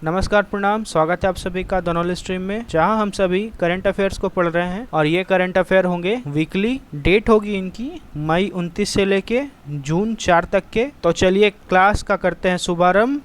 नमस्कार, प्रणाम। स्वागत है आप सभी का द नॉलेज स्ट्रीम में, जहां हम सभी करंट अफेयर्स को पढ़ रहे हैं। और ये करंट अफेयर होंगे वीकली। डेट होगी इनकी मई 29 से लेके जून 4 तक के। तो चलिए क्लास का करते हैं शुभारंभ।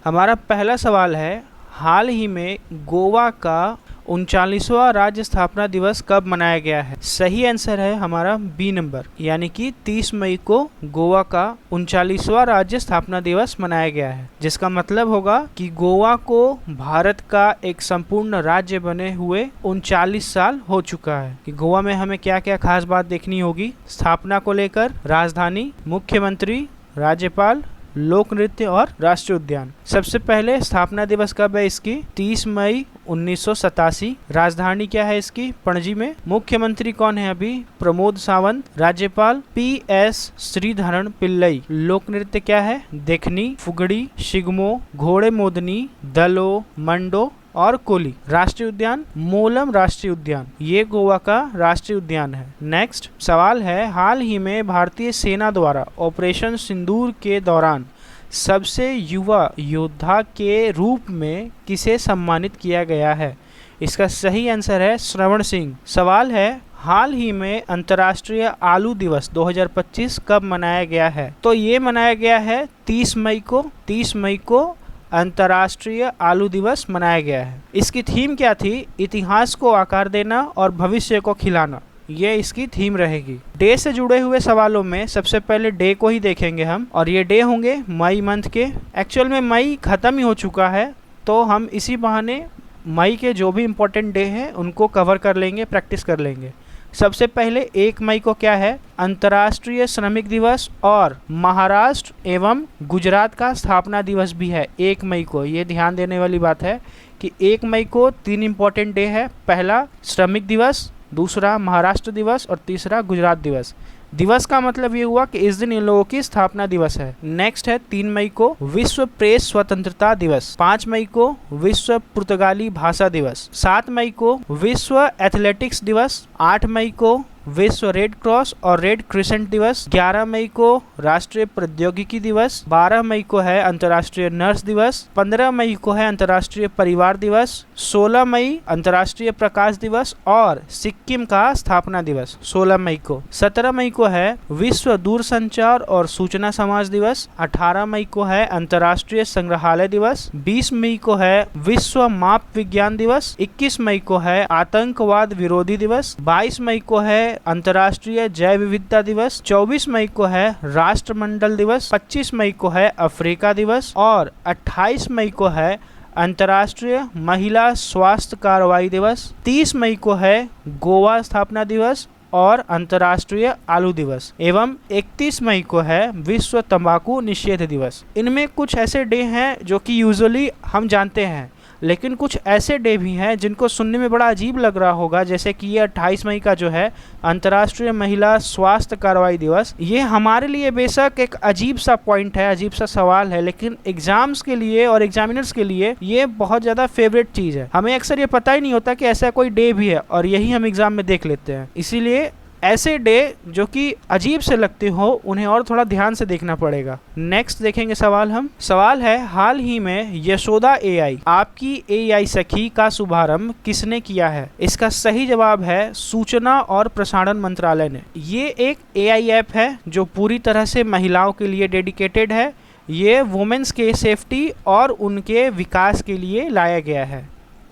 हमारा पहला सवाल है, हाल ही में गोवा का 39वां राज्य स्थापना दिवस कब मनाया गया है? सही आंसर है हमारा बी नंबर, यानी कि 30 मई को गोवा का 39वां राज्य स्थापना दिवस मनाया गया है। जिसका मतलब होगा कि गोवा को भारत का एक संपूर्ण राज्य बने हुए 39 साल हो चुका है। कि गोवा में हमें क्या क्या खास बात देखनी होगी स्थापना को लेकर, राजधानी, मुख्यमंत्री, राज्यपाल, लोक नृत्य और राष्ट्रीय उद्यान। सबसे पहले स्थापना दिवस कब है इसकी? 30 मई 1987। राजधानी क्या है इसकी? पणजी में। मुख्यमंत्री कौन है अभी? प्रमोद सावंत। राज्यपाल PS श्रीधरन पिल्लई। लोक नृत्य क्या है? देखनी, फुगड़ी, शिगमो, घोड़े मोदनी, दलो, मंडो और कोली। राष्ट्रीय उद्यान मोलम राष्ट्रीय उद्यान, ये गोवा का राष्ट्रीय उद्यान है। नेक्स्ट सवाल है, हाल ही में भारतीय सेना द्वारा ऑपरेशन सिंदूर के दौरान सबसे युवा योद्धा के रूप में किसे सम्मानित किया गया है? इसका सही आंसर है श्रवण सिंह। सवाल है, हाल ही में अंतर्राष्ट्रीय आलू दिवस 2025 कब मनाया गया है? तो ये मनाया गया है 30 मई को। 30 मई को अंतर्राष्ट्रीय आलू दिवस मनाया गया है। इसकी थीम क्या थी? इतिहास को आकार देना और भविष्य को खिलाना, ये इसकी थीम रहेगी। डे से जुड़े हुए सवालों में सबसे पहले डे को ही देखेंगे हम, और ये डे होंगे मई मंथ के। एक्चुअल में मई खत्म ही हो चुका है, तो हम इसी बहाने मई के जो भी इम्पोर्टेंट डे हैं उनको कवर कर लेंगे, प्रैक्टिस कर लेंगे। सबसे पहले 1 मई को क्या है? अंतर्राष्ट्रीय श्रमिक दिवस और महाराष्ट्र एवं गुजरात का स्थापना दिवस भी है 1 मई को। ये ध्यान देने वाली बात है कि 1 मई को 3 इम्पोर्टेंट डे है। पहला श्रमिक दिवस, दूसरा महाराष्ट्र दिवस और तीसरा गुजरात दिवस। दिवस का मतलब ये हुआ कि इस दिन इन लोगों की स्थापना दिवस है। नेक्स्ट है 3 मई को विश्व प्रेस स्वतंत्रता दिवस, 5 मई को विश्व पुर्तगाली भाषा दिवस, 7 मई को विश्व एथलेटिक्स दिवस, 8 मई को विश्व रेड क्रॉस और रेड क्रिसेंट दिवस, 11 मई को राष्ट्रीय प्रौद्योगिकी दिवस, 12 मई को है अंतर्राष्ट्रीय नर्स दिवस, 15 मई को है अंतर्राष्ट्रीय परिवार दिवस, 16 मई अंतर्राष्ट्रीय प्रकाश दिवस और सिक्किम का स्थापना दिवस 16 मई को, 17 मई को है विश्व दूरसंचार और सूचना समाज दिवस, 18 मई को है अंतर्राष्ट्रीय संग्रहालय दिवस, 20 मई को है विश्व माप विज्ञान दिवस, 21 मई को है आतंकवाद विरोधी दिवस, 22 मई को है अंतर्राष्ट्रीय जैव विविधता दिवस, 24 मई को है राष्ट्रमंडल दिवस, 25 मई को है अफ्रीका दिवस और 28 मई को है अंतर्राष्ट्रीय महिला स्वास्थ्य कार्रवाई दिवस, 30 मई को है गोवा स्थापना दिवस और अंतर्राष्ट्रीय आलू दिवस एवं 31 मई को है विश्व तंबाकू निषेध दिवस। इनमें कुछ ऐसे डे हैं जो कि यूजुअली हम जानते हैं, लेकिन कुछ ऐसे डे भी हैं जिनको सुनने में बड़ा अजीब लग रहा होगा। जैसे कि ये 28 मई का जो है अंतर्राष्ट्रीय महिला स्वास्थ्य कार्रवाई दिवस, ये हमारे लिए बेशक एक अजीब सा पॉइंट है, अजीब सा सवाल है, लेकिन एग्जाम्स के लिए और एग्जामिनर्स के लिए ये बहुत ज़्यादा फेवरेट चीज़ है। हमें अक्सर ये पता ही नहीं होता कि ऐसा कोई डे भी है और यही हम एग्जाम में देख लेते हैं। इसीलिए ऐसे डे जो कि अजीब से लगते हो उन्हें और थोड़ा ध्यान से देखना पड़ेगा। नेक्स्ट देखेंगे सवाल हम। सवाल है, हाल ही में यशोदा AI आपकी AI सखी का शुभारंभ किसने किया है? इसका सही जवाब है सूचना और प्रसारण मंत्रालय ने। ये एक AI ऐप है जो पूरी तरह से महिलाओं के लिए डेडिकेटेड है। ये वुमेन्स के सेफ्टी और उनके विकास के लिए लाया गया है।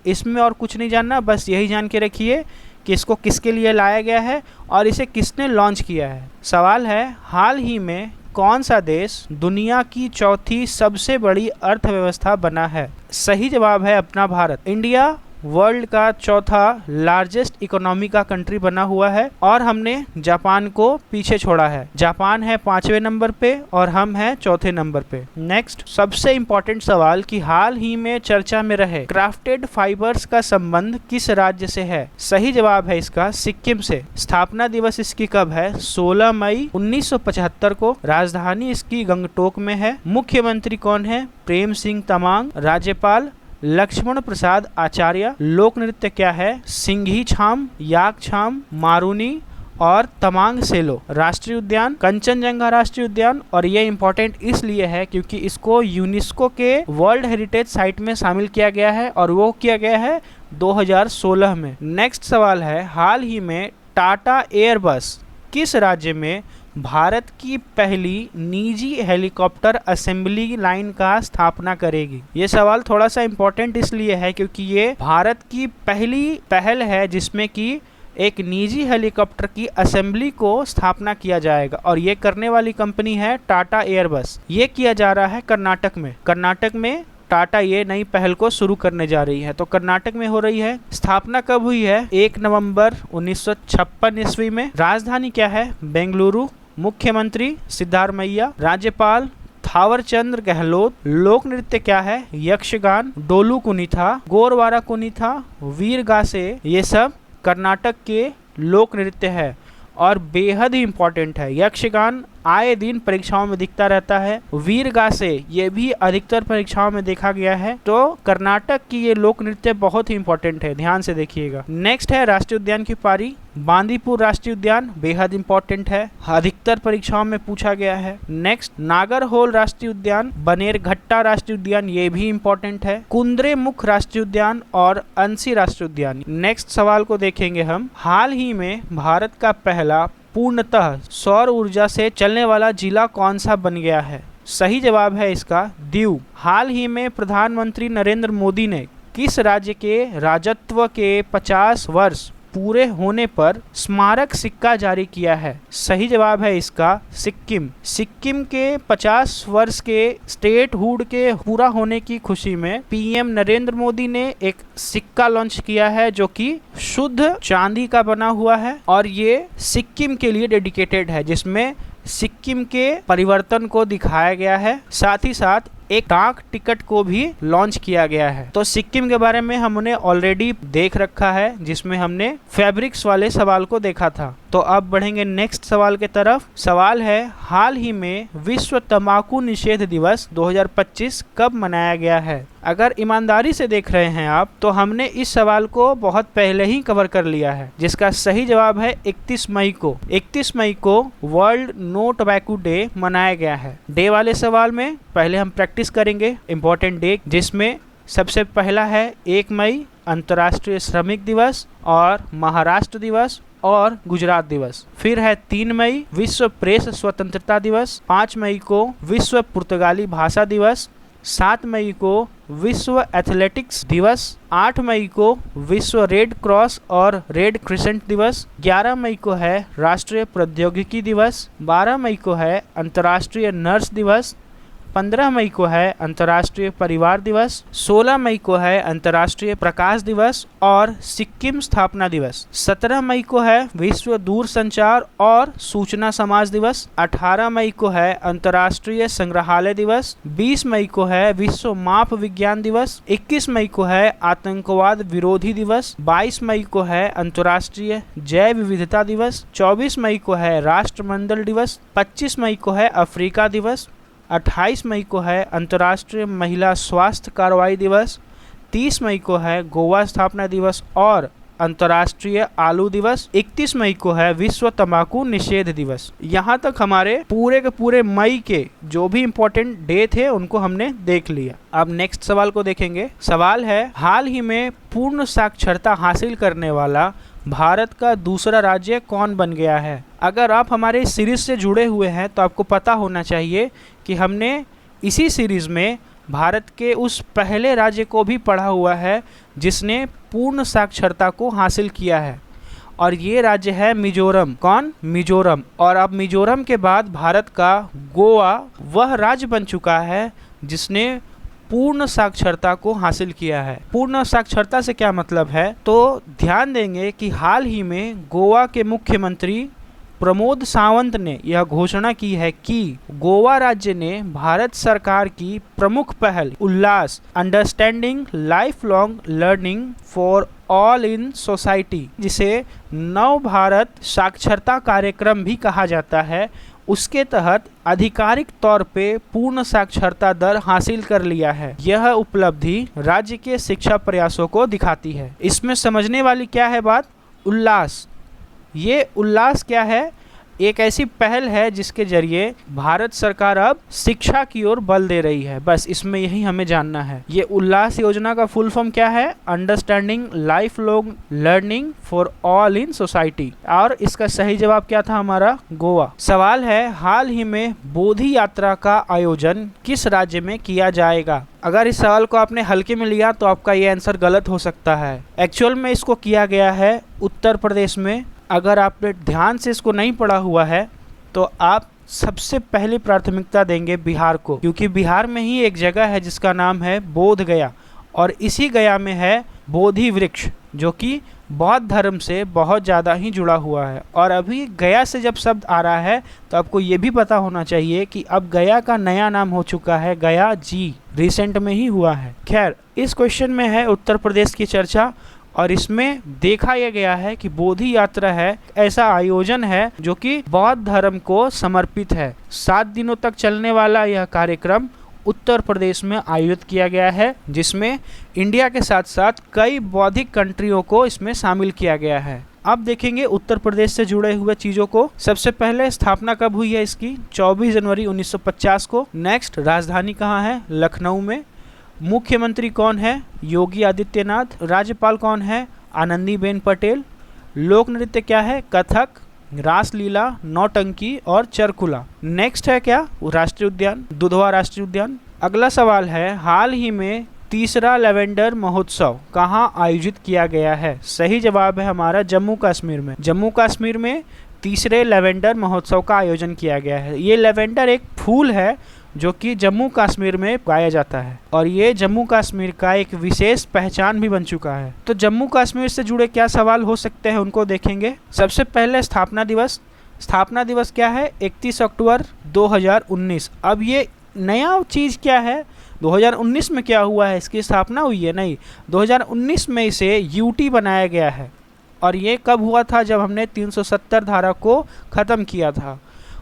इसमें और कुछ नहीं जानना, बस यही जान के रखिए कि इसको किसके लिए लाया गया है और इसे किसने लॉन्च किया है। सवाल है, हाल ही में कौन सा देश दुनिया की चौथी सबसे बड़ी अर्थव्यवस्था बना है? सही जवाब है अपना भारत। इंडिया वर्ल्ड का चौथा लार्जेस्ट इकोनॉमी का कंट्री बना हुआ है और हमने जापान को पीछे छोड़ा है। जापान है 5वें नंबर पे और हम हैं 4थे नंबर पे। नेक्स्ट सबसे इम्पोर्टेंट सवाल कि हाल ही में चर्चा में रहे क्राफ्टेड फाइबर्स का संबंध किस राज्य से है? सही जवाब है इसका सिक्किम से। स्थापना दिवस इसकी कब है? 16 मई 1975 को। राजधानी इसकी गंगटोक में है। मुख्यमंत्री कौन है? प्रेम सिंह तमांग। राज्यपाल लक्ष्मण प्रसाद आचार्य। लोक नृत्य क्या है? सिंघी छाम, याक छाम, मारूनी और तमांग सेलो। राष्ट्रीय उद्यान कंचनजंगा राष्ट्रीय उद्यान, और ये इंपॉर्टेंट इसलिए है क्योंकि इसको यूनेस्को के वर्ल्ड हेरिटेज साइट में शामिल किया गया है और वो किया गया है 2016 में। नेक्स्ट सवाल है, हाल ही में टाटा एयरबस किस राज्य में भारत की पहली निजी हेलीकॉप्टर असेंबली लाइन का स्थापना करेगी? ये सवाल थोड़ा सा इंपॉर्टेंट इसलिए है क्योंकि ये भारत की पहली पहल है जिसमें कि एक निजी हेलीकॉप्टर की असेंबली को स्थापना किया जाएगा, और ये करने वाली कंपनी है टाटा एयरबस। ये किया जा रहा है कर्नाटक में। कर्नाटक में टाटा ये नई पहल को शुरू करने जा रही है, तो कर्नाटक में हो रही है। स्थापना कब हुई है? 1 नवंबर 1956 ईस्वी में। राजधानी क्या है? बेंगलुरु। मुख्यमंत्री सिद्धारमैया। राज्यपाल थावर चंद गहलोत। लोक नृत्य क्या है? यक्षगान, डोलू कुनीथा, गोरवारा कुनीथा, वीर गासे। ये सब कर्नाटक के लोक नृत्य है और बेहद ही इम्पोर्टेंट है। यक्षगान आए दिन परीक्षाओं में दिखता रहता है। वीर गासे ये भी अधिकतर परीक्षाओं में देखा गया है। तो कर्नाटक की ये लोक नृत्य बहुत ही इम्पोर्टेंट है, ध्यान से देखिएगा। नेक्स्ट है राष्ट्रीय उद्यान की पारी। बांदीपुर राष्ट्रीय उद्यान बेहद इम्पोर्टेंट है, अधिकतर परीक्षाओं में पूछा गया है। नेक्स्ट नागरहोल राष्ट्रीय उद्यान, बनेरघट्टा राष्ट्रीय उद्यान ये भी इम्पोर्टेंट है। कुंद्रेमुख राष्ट्रीय उद्यान और अंसी राष्ट्रीय उद्यान। नेक्स्ट सवाल को देखेंगे हम। हाल ही में भारत का पहला पूर्णतः सौर ऊर्जा से चलने वाला जिला कौन सा बन गया है? सही जवाब है इसका दीव। हाल ही में प्रधानमंत्री नरेंद्र मोदी ने किस राज्य के राजत्व के 50 वर्ष पूरे होने पर स्मारक सिक्का जारी किया है? सही जवाब है इसका सिक्किम। सिक्किम के 50 वर्ष के स्टेटहुड के पूरा होने की खुशी में पीएम नरेंद्र मोदी ने एक सिक्का लॉन्च किया है जो कि शुद्ध चांदी का बना हुआ है और ये सिक्किम के लिए डेडिकेटेड है, जिसमें सिक्किम के परिवर्तन को दिखाया गया है। साथ ही साथ एक डाक टिकट को भी लॉन्च किया गया है। तो सिक्किम के बारे में हमने ऑलरेडी देख रखा है, जिसमें हमने फैब्रिक्स वाले सवाल को देखा था। तो अब बढ़ेंगे नेक्स्ट सवाल के तरफ। सवाल है, हाल ही में विश्व तंबाकू निषेध दिवस 2025 कब मनाया गया है? अगर ईमानदारी से देख रहे हैं आप, तो हमने इस सवाल को बहुत पहले ही कवर कर लिया है, जिसका सही जवाब है 31 मई को। 31 मई को वर्ल्ड नो टोबैको डे मनाया गया है। डे वाले सवाल में पहले हम प्रैक्टिस करेंगे इंपॉर्टेंट डे, जिसमें सबसे पहला है 1 मई अंतर्राष्ट्रीय श्रमिक दिवस और महाराष्ट्र दिवस और गुजरात दिवस। फिर है 3 मई विश्व प्रेस स्वतंत्रता दिवस। 5 मई को विश्व पुर्तगाली भाषा दिवस। 7 मई को विश्व एथलेटिक्स दिवस। 8 मई को विश्व रेड क्रॉस और रेड क्रिसेंट दिवस। 11 मई को है राष्ट्रीय प्रौद्योगिकी दिवस। 12 मई को है अंतर्राष्ट्रीय नर्स दिवस। 15 मई को है अंतर्राष्ट्रीय परिवार दिवस। 16 मई को है अंतर्राष्ट्रीय प्रकाश दिवस और सिक्किम स्थापना दिवस। 17 मई को है विश्व दूरसंचार और सूचना समाज दिवस। 18 मई को है अंतर्राष्ट्रीय संग्रहालय दिवस। 20 मई को है विश्व माप विज्ञान दिवस। 21 मई को है आतंकवाद विरोधी दिवस। 22 मई को है अंतर्राष्ट्रीय जैव विविधता दिवस। 24 मई को है राष्ट्रमंडल दिवस। 25 मई को है अफ्रीका दिवस। 28 मई को है अंतर्राष्ट्रीय महिला स्वास्थ्य कार्रवाई दिवस। 30 मई को है गोवा स्थापना दिवस और अंतर्राष्ट्रीय आलू दिवस। 31 मई को है विश्व तंबाकू निषेध दिवस। यहाँ तक हमारे पूरे के पूरे मई के जो भी इम्पोर्टेंट डे थे उनको हमने देख लिया। अब नेक्स्ट सवाल को देखेंगे। सवाल है, हाल ही में पूर्ण साक्षरता हासिल करने वाला भारत का दूसरा राज्य कौन बन गया है? अगर आप हमारे इस सीरीज से जुड़े हुए हैं तो आपको पता होना चाहिए कि हमने इसी सीरीज में भारत के उस पहले राज्य को भी पढ़ा हुआ है जिसने पूर्ण साक्षरता को हासिल किया है, और ये राज्य है मिजोरम। कौन? मिजोरम। और अब मिजोरम के बाद भारत का गोवा वह राज्य बन चुका है जिसने पूर्ण साक्षरता को हासिल किया है। पूर्ण साक्षरता से क्या मतलब है, तो ध्यान देंगे कि हाल ही में गोवा के मुख्यमंत्री प्रमोद सावंत ने यह घोषणा की है कि गोवा राज्य ने भारत सरकार की प्रमुख पहल Ullas understanding lifelong learning for all in society, जिसे नव भारत साक्षरता कार्यक्रम भी कहा जाता है, उसके तहत आधिकारिक तौर पे पूर्ण साक्षरता दर हासिल कर लिया है। यह उपलब्धि राज्य के शिक्षा प्रयासों को दिखाती है। इसमें समझने वाली क्या है बात? उल्लास। ये उल्लास क्या है? एक ऐसी पहल है जिसके जरिए भारत सरकार अब शिक्षा की ओर बल दे रही है। बस इसमें यही हमें जानना है। ये उल्लास योजना का फुल फॉर्म क्या है? Understanding lifelong learning for all in society. और इसका सही जवाब क्या था हमारा? गोवा। सवाल है, हाल ही में बोधि यात्रा का आयोजन किस राज्य में किया जाएगा? अगर इस सवाल को आपने हल्के में लिया तो आपका ये आंसर गलत हो सकता है। एक्चुअल में इसको किया गया है उत्तर प्रदेश में। अगर आपने ध्यान से इसको नहीं पढ़ा हुआ है तो आप सबसे पहली प्राथमिकता देंगे बिहार को, क्योंकि बिहार में ही एक जगह है जिसका नाम है बोध गया, और इसी गया में है बोधि वृक्ष जो कि बौद्ध धर्म से बहुत ज़्यादा ही जुड़ा हुआ है। और अभी गया से जब शब्द आ रहा है तो आपको ये भी पता होना चाहिए कि अब गया का नया नाम हो चुका है गया जी, रिसेंट में ही हुआ है। खैर, इस क्वेश्चन में है उत्तर प्रदेश की चर्चा, और इसमें देखा यह गया है कि बोधि यात्रा है ऐसा आयोजन है जो कि बौद्ध धर्म को समर्पित है। 7 दिनों तक चलने वाला यह कार्यक्रम उत्तर प्रदेश में आयोजित किया गया है, जिसमें इंडिया के साथ साथ कई बौद्धिक कंट्रियों को इसमें शामिल किया गया है। अब देखेंगे उत्तर प्रदेश से जुड़े हुए चीज़ों को। सबसे पहले स्थापना कब हुई है इसकी? 24 जनवरी 1950 को। नेक्स्ट, राजधानी कहाँ है? लखनऊ में। मुख्यमंत्री कौन है? योगी आदित्यनाथ। राज्यपाल कौन है? आनंदीबेन पटेल। लोक नृत्य क्या है? कथक, रासलीला, नौटंकी और चरकुला। नेक्स्ट है क्या? राष्ट्रीय उद्यान, दुधवा राष्ट्रीय उद्यान। अगला सवाल है, हाल ही में तीसरा लेवेंडर महोत्सव कहाँ आयोजित किया गया है? सही जवाब है हमारा जम्मू कश्मीर में। जम्मू कश्मीर में तीसरे लेवेंडर महोत्सव का आयोजन किया गया है। ये लेवेंडर एक फूल है जो कि जम्मू कश्मीर में पाया जाता है, और ये जम्मू कश्मीर का एक विशेष पहचान भी बन चुका है। तो जम्मू कश्मीर से जुड़े क्या सवाल हो सकते हैं उनको देखेंगे। सबसे पहले स्थापना दिवस। स्थापना दिवस क्या है? 31 अक्टूबर 2019। अब ये नया चीज़ क्या है? 2019 में क्या हुआ है? इसकी स्थापना हुई है? नहीं, 2019 में इसे यूटी बनाया गया है। और ये कब हुआ था? जब हमने 370 धारा को ख़त्म किया था।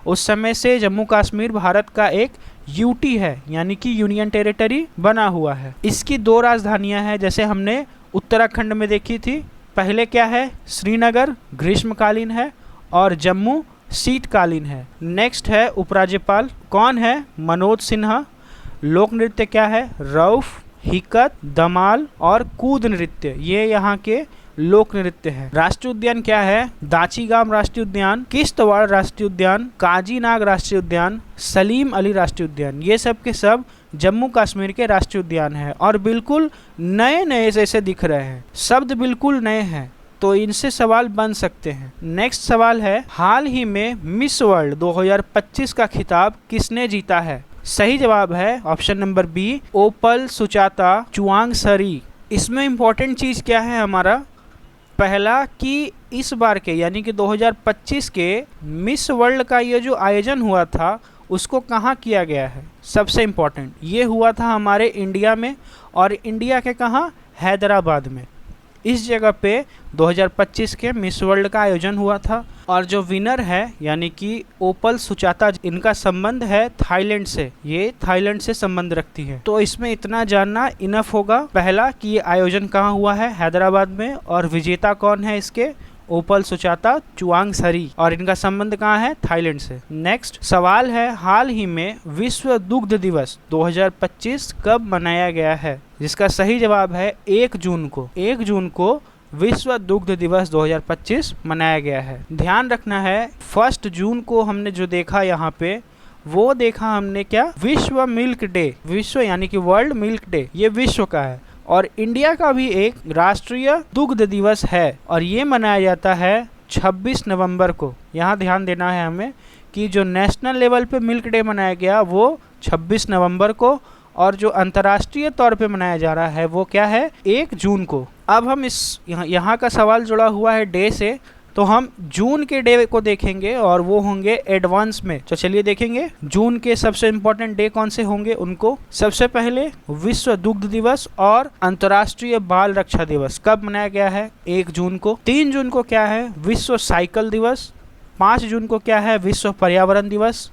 उस समय से जम्मू कश्मीर भारत का एक यूटी है, यानी कि यूनियन टेरिटरी बना हुआ है। इसकी 2 राजधानियां हैं, जैसे हमने उत्तराखंड में देखी थी। पहले क्या है? श्रीनगर ग्रीष्मकालीन है और जम्मू शीतकालीन है। नेक्स्ट है उपराज्यपाल, कौन है? मनोज सिन्हा। लोक नृत्य क्या है? रऊफ, हिकत, दमाल और कूद नृत्य, ये यहाँ के लोक नृत्य है। राष्ट्रीय उद्यान क्या है? दाचीगाम राष्ट्रीय उद्यान, किश्तवाड़ राष्ट्रीय उद्यान, काजीनाग राष्ट्रीय उद्यान, सलीम अली राष्ट्रीय उद्यान। ये सब के सब जम्मू कश्मीर के राष्ट्रीय उद्यान है, और बिल्कुल नए नए जैसे दिख रहे हैं, शब्द बिल्कुल नए हैं, तो इनसे सवाल बन सकते हैं। नेक्स्ट सवाल है, हाल ही में मिस वर्ल्ड 2025 का खिताब किसने जीता है? सही जवाब है ऑप्शन नंबर बी, ओपल सुचाता चुआंगसरी। इसमें इंपॉर्टेंट चीज़ क्या है हमारा? पहला कि इस बार के यानी कि 2025 के मिस वर्ल्ड का ये जो आयोजन हुआ था उसको कहाँ किया गया है? सबसे इम्पोर्टेंट, ये हुआ था हमारे इंडिया में, और इंडिया के कहाँ? हैदराबाद में। इस जगह पे 2025 के मिस वर्ल्ड का आयोजन हुआ था, और जो विनर है यानी कि ओपल सुचाता, इनका संबंध है थाईलैंड से। ये थाईलैंड से संबंध रखती है। तो इसमें इतना जानना इनफ होगा। पहला कि ये आयोजन कहाँ हुआ है? हैदराबाद में, और विजेता कौन है इसके? ओपल सुचाता चुआंगसरी, और इनका संबंध कहाँ है? थाईलैंड से। नेक्स्ट सवाल है, हाल ही में विश्व दुग्ध दिवस 2025 कब मनाया गया है? जिसका सही जवाब है 1 जून को। 1 जून को विश्व दुग्ध दिवस 2025 मनाया गया है। ध्यान रखना है, 1 जून को हमने जो देखा यहाँ पे, वो देखा हमने क्या? विश्व मिल्क डे। विश्व यानी कि वर्ल्ड मिल्क डे, ये विश्व का है। और इंडिया का भी एक राष्ट्रीय दुग्ध दिवस है, और ये मनाया जाता है 26 नवंबर को। यहाँ ध्यान देना है हमें कि जो नेशनल लेवल पे मिल्क डे मनाया गया वो 26 नवंबर को, और जो अंतर्राष्ट्रीय तौर पे मनाया जा रहा है वो क्या है? 1 जून को। अब हम इस यहाँ का सवाल जुड़ा हुआ है डे से, तो हम जून के डे को देखेंगे और वो होंगे एडवांस में। तो चलिए देखेंगे जून के सबसे इम्पोर्टेंट डे कौन से होंगे उनको। सबसे पहले विश्व दुग्ध दिवस और अंतर्राष्ट्रीय बाल रक्षा दिवस कब मनाया गया है? 1 जून को। 3 जून को क्या है? विश्व साइकिल दिवस। 5 जून को क्या है, विश्व पर्यावरण दिवस।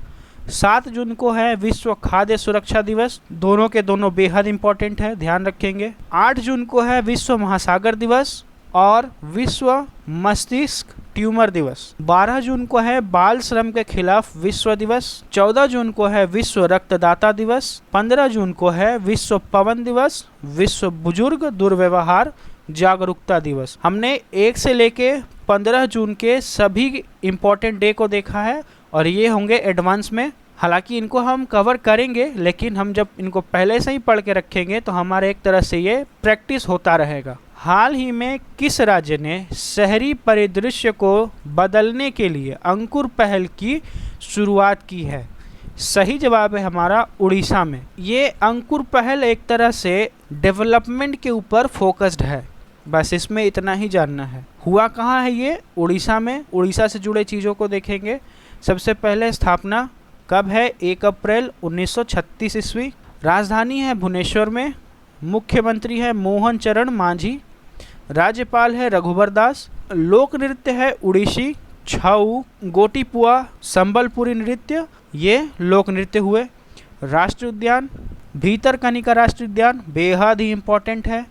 7 जून को है विश्व खाद्य सुरक्षा दिवस। दोनों के दोनों बेहद इंपॉर्टेंट है, ध्यान रखेंगे। 8 जून को है विश्व महासागर दिवस और विश्व मस्तिष्क ट्यूमर दिवस। 12 जून को है बाल श्रम के खिलाफ विश्व दिवस। 14 जून को है विश्व रक्तदाता दिवस। 15 जून को है विश्व पवन दिवस, विश्व बुजुर्ग दुर्व्यवहार जागरूकता दिवस। हमने 1 से लेके 15 जून के सभी इम्पोर्टेंट डे को देखा है और ये होंगे एडवांस में। हालांकि इनको हम कवर करेंगे, लेकिन हम जब इनको पहले से ही पढ़ के रखेंगे तो हमारे एक तरह से ये प्रैक्टिस होता रहेगा। हाल ही में किस राज्य ने शहरी परिदृश्य को बदलने के लिए अंकुर पहल की शुरुआत की है? सही जवाब है हमारा उड़ीसा में। ये अंकुर पहल एक तरह से डेवलपमेंट के ऊपर फोकस्ड है, बस इसमें इतना ही जानना है। हुआ कहाँ है ये? उड़ीसा में। उड़ीसा से जुड़े चीज़ों को देखेंगे। सबसे पहले स्थापना कब है? 1 अप्रैल 1936 ईस्वी। राजधानी है भुवनेश्वर में। मुख्यमंत्री है मोहन चरण मांझी। राज्यपाल है रघुबर दास। लोक नृत्य है उड़ीसी, छऊ, गोटीपुआ, संबलपुरी नृत्य, ये लोक नृत्य हुए। राष्ट्रीय उद्यान भीतरकनिका राष्ट्रीय उद्यान बेहद ही इम्पोर्टेंट है।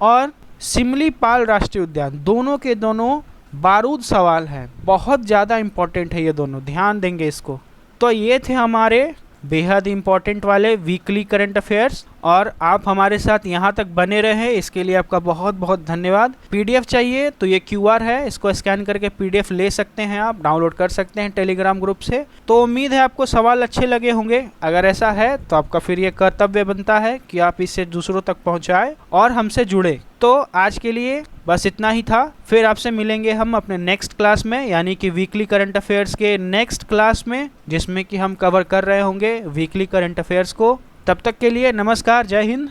और सिमलीपाल राष्ट्रीय उद्यान, दोनों के दोनों बारूद सवाल है, बहुत ज़्यादा इम्पोर्टेंट है ये दोनों, ध्यान देंगे इसको। तो ये थे हमारे बेहद इंपॉर्टेंट वाले वीकली करंट अफेयर्स और आप हमारे साथ यहाँ तक बने रहे, इसके लिए आपका बहुत बहुत धन्यवाद। पीडीएफ चाहिए तो ये QR है, इसको स्कैन करके पीडीएफ ले सकते हैं, आप डाउनलोड कर सकते हैं टेलीग्राम ग्रुप से। तो उम्मीद है आपको सवाल अच्छे लगे होंगे। अगर ऐसा है तो आपका फिर ये कर्तव्य बनता है कि आप इसे दूसरों तक पहुँचाएँ और हमसे जुड़े। तो आज के लिए बस इतना ही था। फिर आपसे मिलेंगे हम अपने नेक्स्ट क्लास में, यानी कि वीकली करंट अफेयर्स के नेक्स्ट क्लास में, जिसमें कि हम कवर कर रहे होंगे वीकली करंट अफेयर्स को। तब तक के लिए नमस्कार, जय हिंद।